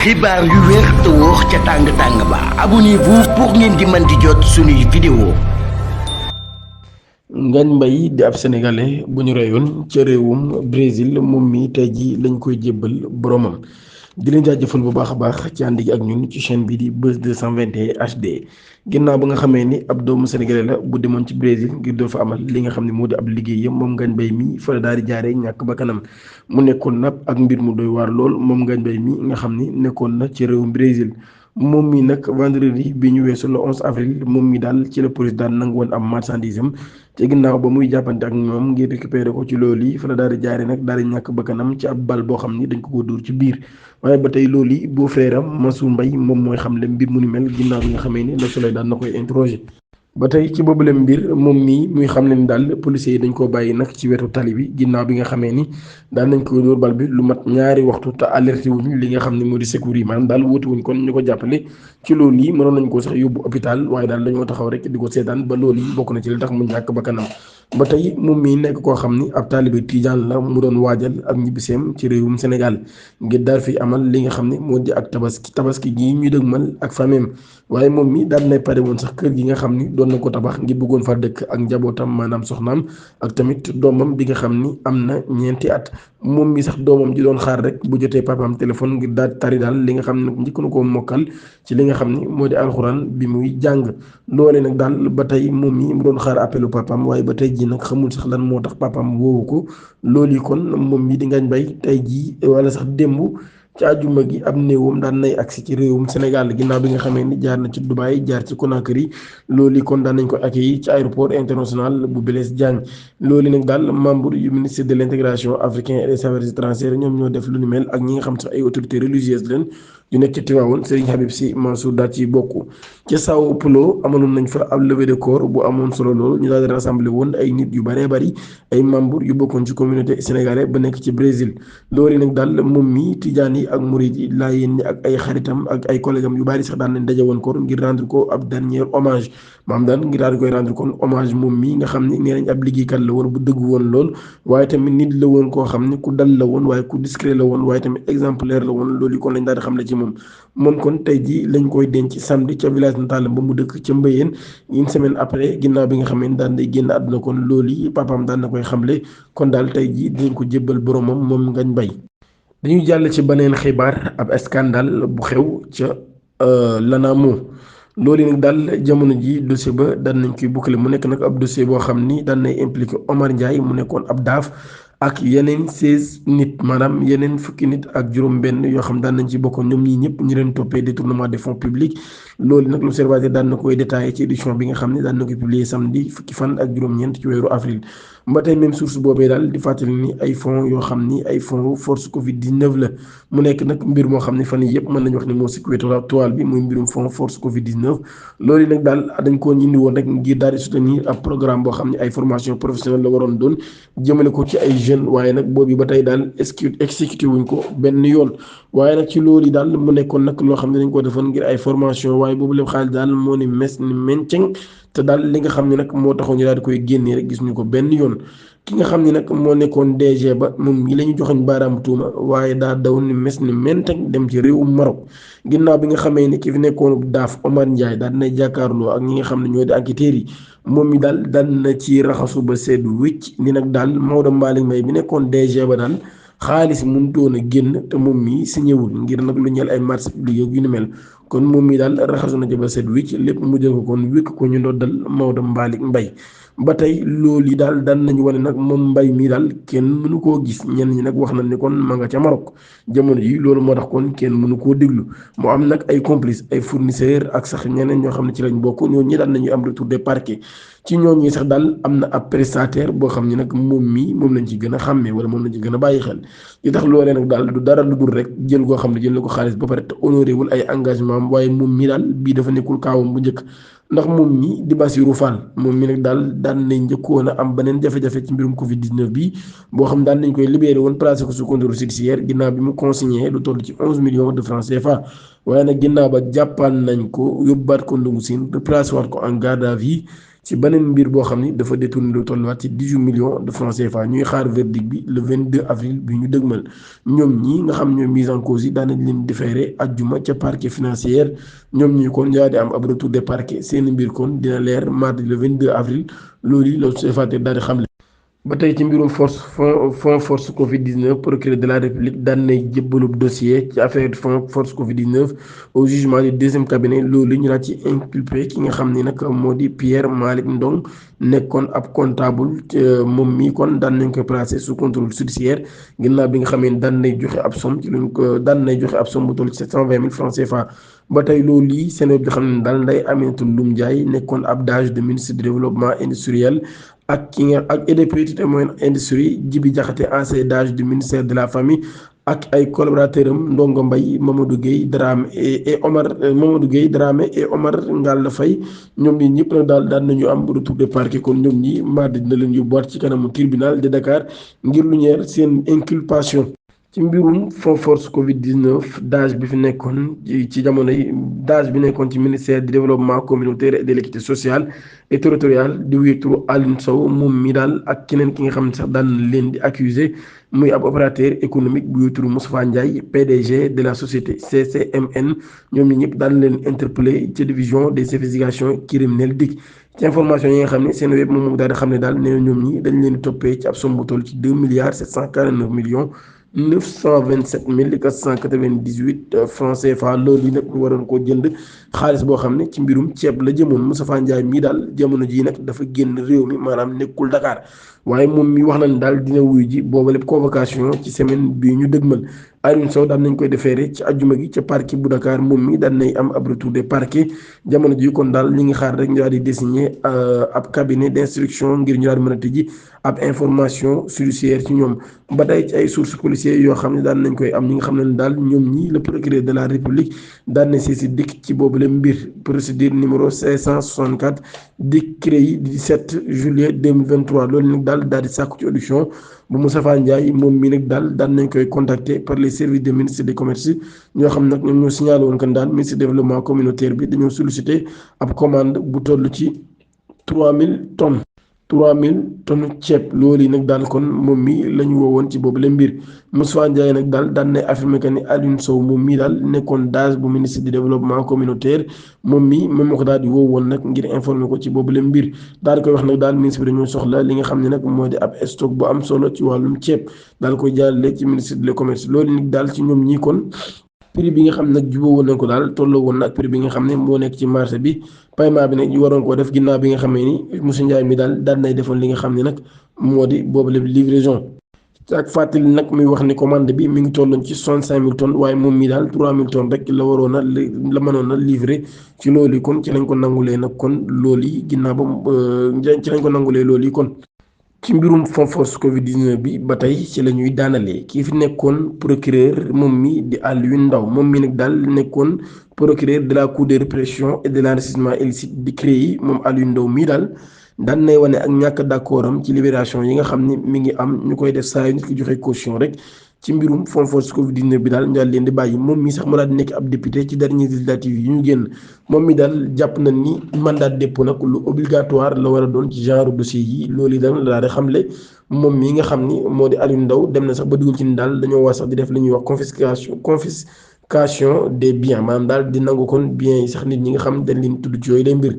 xibaar yu wér te wóor ca tàng-tàng ba abonnez-vous pour ngeen di mën di jot suñuy vidéo. Ngagne Mbaye di ab sénégalais bu ñu reyoon ca réewum Brésil moom mi tey ji lañ koy jébbal boromam di leen jaajëfal bu baax a baax ci ànd gi ak ñun ci chaîne bi di Buzz 221 HD ginnaaw ba nga xamee ni ab doomu sénégalais la bu demoon ci Brésil ngir doon fa amal li nga xam ne moo di ab liggéeyam moom Ngagne Mbaye mi fa la daal di jaaree ñàkk ba kanam mu nekkoon nag ak mbir mu doy waar lool moom Ngagne Mbaye mi nga xam ni nekkoon na ci réewum Brésil. moom mi nag vendredi bi ñu weesu le 11 avril moom mi daal ci la police daal nangu woon am marchandise am te ginnaaw ba muy jàppante ak ñoom ngir récupérer ko ci loolu yi fa la daal di jaare nag daal di ñàkk bakkanam ci ab bal boo xam ni dañ ko dóor ci biir waaye ba tey loolu yi beau frère am Mansour Mbaye moom mooy xamle mbir mu ni mel ginnaaw bi nga xamee ni Le Soleil daal na koy interroger. ba tey ci boobule mbir moom mii muy xam ne ni daal policiers yi dañ koo bàyyi nag ci wetu tali bi ginnaaw bi nga xamee ni daal nañ ko dóor bal bi lu mat ñaari waxtu te alerté wuñ li nga xam ne moo di secours yi maanaam daal wóote wuñ kon ñu ko jàppale ci loolu yi mënoon nañ ko sax yóbbu hôpital waaye daal dañoo taxaw rek di ko seetaan ba loolu yi bokk na ci li tax mu ñàkk ba kanam. ba tey moom mii nekk koo xam ni ab taalibe tijaan la mu doon waajal ak ñibbiseem ci réewum Sénégal ngir daal fi amal li nga xam ne moo di ak tabaski gi ñuy dëgmal ak famem waaye moom mi daal nay pare woon sax kër gi nga xam ni doon na ko tabax ngir bëggoon fa dëkk ak njabootam maanaam soxnaam ak tamit doomam bi nga xam ni am na ñeenti at moom mi sax doomam ji doon xaar rek bu jotee papaam téléphone ngir daal tari daal li nga xam ne njëkk na koo mokkal ci li nga xam ni moo di alxuraan bi muy jàng loole nag daal ba tey moom mi mu doon xaar appelu papaam waaye ba tey ji nag xamul sax lan moo tax papaam woowu ko loolu yi kon moom mi di Ngagne Mbaye tey jii wala sax démb ci àjjuma gi ab néewam daan nay agsi ci réewum Sénégal ginnaaw bi nga xamee ni jaar na ci Dubaï jaar ci Conakry loolu yi kon daan nañ ko accueillir ci aéroport international bu Blaise Diagne loolu nag daal membre yu ministère de l' intégration africaine et des affaires étrangères ñoom ñoo def lu ni mel ak ñi nga xam sax ay autorités religieuses leen yu nekk ci Tivaouane Serigne Habib Sy Mansour daal ci bokk ca Sao Paulo amaloon nañ fa ab levée de corps bu amoon solo loolu ñu daal di rassemblé woon ay nit yu bëree bëri ay membres yu bokkoon ci communauté sénégalaise ba nekk ci Brésil loolu nag daal moom mi tijaan yi ak murid yi laayeen ñi ak ay xaritam ak ay collègues am yu bari sax daan nañ daje woon ko ngir rendre ko ab dernier hommage maam daal ngir daal di koy rendre kon hommage moom mi nga xam ne nee nañ ab liggéeykat la woon bu dëgg woon lool waaye tamit nit la woon koo xam ne ku dal la woon waaye ku discret la woon waaye tamit exemplaire la woon loolu kon lañ daal di xam ne ci moom kon tey ji lañ koy denc samedi ca village natal ba mu dëkk ca Mbayeen une semaine après ginnaaw bi nga xam ne daan day génn àdduna kon loolu yi papaam daan na koy xamle kon daal tey ji dinañ ko jébbal boromam moom Ngagne Mbaye. dañuy jàll ci beneen xibaar ab scandale bu xew ca Lanamo loolu nag daal jamono ji dossier ba daan nañ koy boucler mu nekk nag ab dossier boo xam ni daan nay impliqué Omar Ndiaye mu nekkoon ab daaf ak yeneen 16 nit maanaam yeneen fukki nit ak juróom-benn yoo xam daan nañ ci bokkoon ñoom ñii ñëpp ñu leen toppee détournement des fonds publics loolu nag l'Observateur daan na koy détaillé ci édition bi nga xam ne daan na koy publier samedi fukki fan ak juróom-ñeent ci weeru avril. ba tey même source boobee daal di fàttali ni ay fonds yoo xam ni ay fonds force Covid 19 la mu nekk nag mbir moo xam ne fan yii yëpp mën nañu wax ne moo sikkuwee toile bi muy mbirum fonds force Covid 19 loolu nag daal dañ koo indi woon rek ngir daal di soutenir ab programme boo xam ne ay formation professionnelle la waroon doon jëmale ko ci ay jeunes waaye nag boobu ba tey daal exécuté wuñ ko benn yoon waaye nag ci loolu yi daal mu nekkoon nag loo xam ne dañ ko defoon ngir ay formation waaye boobu lépp xaalis daal moo ni mes ni menceng te daal li nga xam ne nag moo taxoon ñu daal di koy génnee rek gis ñu ko benn yoon ki nga xam ne nag moo nekkoon DG ba moom mii la ñu joxoñ baaraamu tuuma waaye daa daw ni mes ni menteng dem ci réewum Maroc ginnaaw bi nga xamee ni ki fi nekkoon daaf Omar Ndiaye daal dina jàkkaarloo ak ñi nga xam ne ñoo di enquêteurs yi moom mi daal daan na ci raxasu ba sedd wicc ni nag daal Maodo Malick Mbaye bi nekkoon DG ba daal xaalis mënutoon a génn te moom mii si ñëwul ngir nag lu ñeel ay marché public yu ni mel kon moom mii daal raxasu na ci ba sedd wicc lépp mu jël ko kon wékk ko ñu ndoddal Maodo Malick Mbaye ba tey loolu yi daal daan nañu wane nag moom Mbaye mii daal kenn mënu koo gis ñenn ñi nag wax nañ ni kon ma nga ca Maroc jamono ji loolu moo tax kon kenn mënu koo déglu mu am nag ay complice ay fournisseur ak sax ñeneen ñoo xam ne ci lañ bokk ñoo ñi daal nañuy am retour des parquets ci ñooñu sax daal am na ab prestataire boo xam ne nag moom mii moom lañ ci gën a xàmmee wala moom lañ ci gën a bàyyi xel li tax loolee nag daal du dara lu dul rek jël goo xam ne jël na ko xaalis ba pare te honoré wul ay engagement am waaye moom mii daal bii dafa nekkul kaawam bu njëkk ndax moom mi di Bassirou Fall moom mi nag daal daan nañ njëkkoon a am beneen jafe-jafe ci mbirum Covid 19 bi boo xam daan nañ koy libéré woon placé ko sous contrôle judiciaire ginnaaw bi mu consigné lu toll ci 11 millions de francs CFA waaye nag ginnaaw ba jàppaan nañ ko yóbbaat ko ndungu siin replacé waat ko en garde à vue ci beneen mbir boo xam ni dafa détourné lu tolluwaat ci 18 millions de francs CFA ñuy xaar verdict bi le 22 avril bi ñu dëgmal ñoom ñi nga xam ñooy mise en cause yi daan nañ leen différé ajjuma ca parquet financière ñoom ñi kon yaa di am ab retour des parquets seen mbir kon dina leer mardi le 22 avril loolu yi la CFA daal di xamle. ba tey ci mbirum fonds force Covid 19 procureur de la république daan nay jébbalub dossier ci affaire fonds force Covid 19 au jugement du deuxième cabinet loolu ñu daal ci inculpé ki nga xam ni nag moo di Pierre Malick Ndong nekkoon ab comptable moom mi kon daan nañ ko placé sous contrôle judiciaire ginnaaw bi nga xamee daan nay joxe ab somme ci luñ ko daan nay joxe ab somme bu toll ci 720 000 francs CFA. ba tey loolu lii seen web bi xam ne daal Ndeye Aminata Loum Ndiaye nekkoon ab DAGE de ministre du développement industriel. ak ki nga ak des petites et moyennes industries Djibi Diakhaté ancien DAGE du ministère de la famille ak ay collaborateurs am Ndongo Mbaye Mamadou Gueye Dramé et Omar Ngalla Faye ñoom ñi ñëpp nag daal daan nañu am retour de parquet kon ñoom ñi mardi dina leen yóbbuwaat ci kanamu tribunal de Dakar ngir lu ñeer seen inculpation. ci mbirum fonds force Covid 19 DAGE bi fi nekkoon ci jamono yi DAGE bi nekkoon ci ministère du développement communautaire et de l'équité sociale et territoriale di wuyu turu Alioune Sow moom mi daal ak keneen ki nga xam ne sax daan leen di accusé muy ab opérateur économique bu wuyu turu Moustapha Ndiaye PDG de la société CCMN ñoom ñi ñëpp daan leen interpellé ci division des investigations criminelles DIC. ci information yi nga xam ne seen web moom daal di xam ne daal nee na ñoom ñi dañ leen di toppee ci ab somme bu toll ci 2 milliards 749 millions 927 498 francs CFA loolu yi nag ñu waroon koo jënd xaalis boo xam ne ci mbirum ceeb la jëmoon Moustapha Ndiaye mii daal jamono jii nag dafa génn réew mi maanaam nekkul Dakar waaye moom mi wax nañ daal dina wuyu ji booba lépp convocation ci semaine bii ñu dëgmal Alioune Sow daan nañ koy defeere ci ajjuma gi ca parquet bu Dakar moom mi daan nay am ab retour des parquets jamono ji kon daal ñi ngi xaar rek ñu daal di désigner ab cabinet d'instruction ngir ñu daal di mën a tëji ab information judiciaire ci ñoom ba tey ci ay sources policières yoo xam ne daan nañ koy am ñi nga xam ne daal ñoom ñi le procureur de la république daan na si dikk ci boobu la mbir procédure numéro 564 dikk créé 17 juillet 2023 loolu nag daal di sàkku ci audition bu Moustapha Ndiaye moom mii nag daal daan nañ koy contacter par les services du ministère du commerce ñoo xam nag ñoom ñoo signalé woon kan daal ministre du développement communautaire bi dañoo sollicité ab commande bu toll ci 3000 tonnes. 3000 tonnes ceeb loolu yi nag daal kon moom mi la ñu woowoon ci boobu la mbir Moustapha Ndiaye nag daal daan nay affirmé que ni Alioune Sow moom mii daal nekkoon DAGE bu ministre du développement communautaire moom moo ko daal di woowoon nag ngir informer ko ci boobu la mbir daal di koy wax nag daal ministre bi dañoo soxla li nga xam ne nag moo di ab stock bu am solo ci wàllum ceeb daal koy jàllale ci ministre du commerce loolu nag daal ci ñoom ñii kon. prix bi nga xam nag jubóo woon nañ ko daal tolloo woon na ak prix bi nga xam ne moo nekk ci marché bi paiement bi nag ñu waroon koo def ginnaaw bi nga xamee ni monsieur Ndiaye mi daal nay defoon li nga xam ne nag moo di boobu la livraison ak fàttali nag muy wax ni commande bi mi ngi tolloon ci 65 000 tonnes waaye moom mi daal 3 000 tonnes rek la waroon a la mënoon a livrer ci loolu yi kon ci lañ ko nangulee nag kon loolu yi ginnaaw ba ci lañ ko nangulee loolu yi kon. ci mbirum fonds force Covid 19 bi ba tey ci la ñuy daanalee kii fi nekkoon procureur moom mi di Alioune Ndao moom mi nag daal nekkoon procureur de la cour de répression et de l'enrichissement illicite di CREI moom Alioune Ndao mii daal daan nay wane ak ñàkk d'accord am ci libération yi nga xam ni mi ngi am ñu koy def saa yu nit ki joxe caution rek ci mbirum fonds force Covid 19 bi daal ñu daal leen di bàyyi moom mi sax mu daal di nekk ab député ci dernière législative yi ñu génn moom mi daal jàpp nañ ni mandat de dépôt nag lu obligatoire la war a doon ci genre dossier yi loolu itam la daal di xamle moom mi nga xam ni moo di Alioune Ndao dem na sax ba dugal ci ni daal dañoo war sax di def li ñuy wax confiscation des biens maanaam daal di nangu kon biens yi sax nit ñi nga xam dañ leen tudd ci yooyu lay mbir.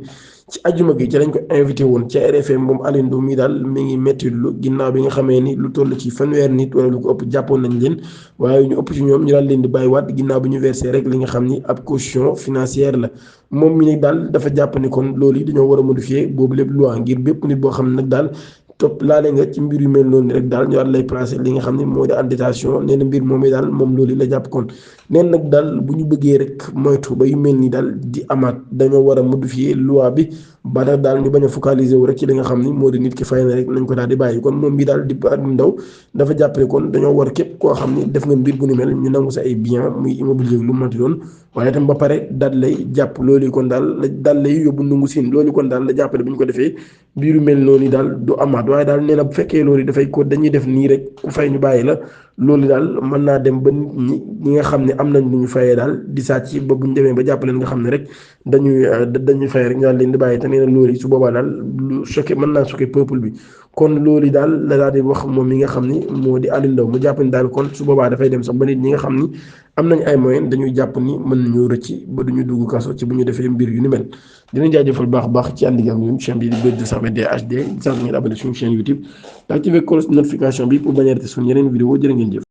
ci ajuma gi ci lañ ko invité woon ci RFM moom Alioune Ndao mi daal mi ngi métti lu ginnaaw bi nga xamee ni lu toll ci fanweer nit wala lu ko ëpp jàppoon nañ leen waaye ñu ëpp ci ñoom ñu daal leen di bàyyiwaat ginnaaw bi ñu versé rek li nga xam ni ab caution financière la moom mi nag daal dafa jàpp ni kon loolu yi dañoo war a modifier boobu lépp loi ngir bépp nit boo xam ne nag daal topp laale nga ci mbir yu mel noonu rek daal ñu daal lay placer li nga xam ne moo di endettation nee na mbir moom daal moom loolu la jàpp kon neen nag daal bu ñu bëggee rek moytu ba yu mel ni daal di amaat dañoo war a modifier loi bi ba tax daal ñu bañ a focaliser wu rek ci li nga xam ni moo di nit ki fay na rek nañ ko daal di bàyyi kon moom bi daal di Alioune Ndao dafa jàppale kon dañoo war képp koo xam ni def nga mbir bu ni mel ñu nangu sa ay bien muy immobilier lu manti doon waaye itam ba pare daal lay jàpp loolu kon daal lay yóbbu ndungu siin loolu kon daal la jàppale bu ñu ko defee biiru mel noonu daal du amaat waaye daal nee na bu fekkee loolu dafay ko dañuy def nii rek ku fay ñu bàyyi la loolu daal mën naa dem ba nit ñi nga xam ne am nañ lu ñu fayee daal di sàcc ba bu ñu demee ba jàpp leen nga xam ne rek dañuy fay rek ñu daal leen di bàyyi te nee na loolu su boobaa daal lu choqué mën naa choqué peuple bi kon loolu daal la daal di wax moom mi nga xam ni moo di Aliou Ndao mu jàpp ni daal kon su boobaa dafay dem sax ba nit ñi nga xam ni am nañ ay moyens dañuy jàpp ni mën nañoo rëcc ba duñu dugg kaso ci bu ñu defee mbir yu ni mel dinañ jaajëfal baax baax ci ànd ak ñun chaîne bi di Buzz 221 HD di sant ngeen abonné suñu chaîne YouTube activé cloche notification bi pour bañ a rater suñu yeneen vidéo jërë ngeen jëf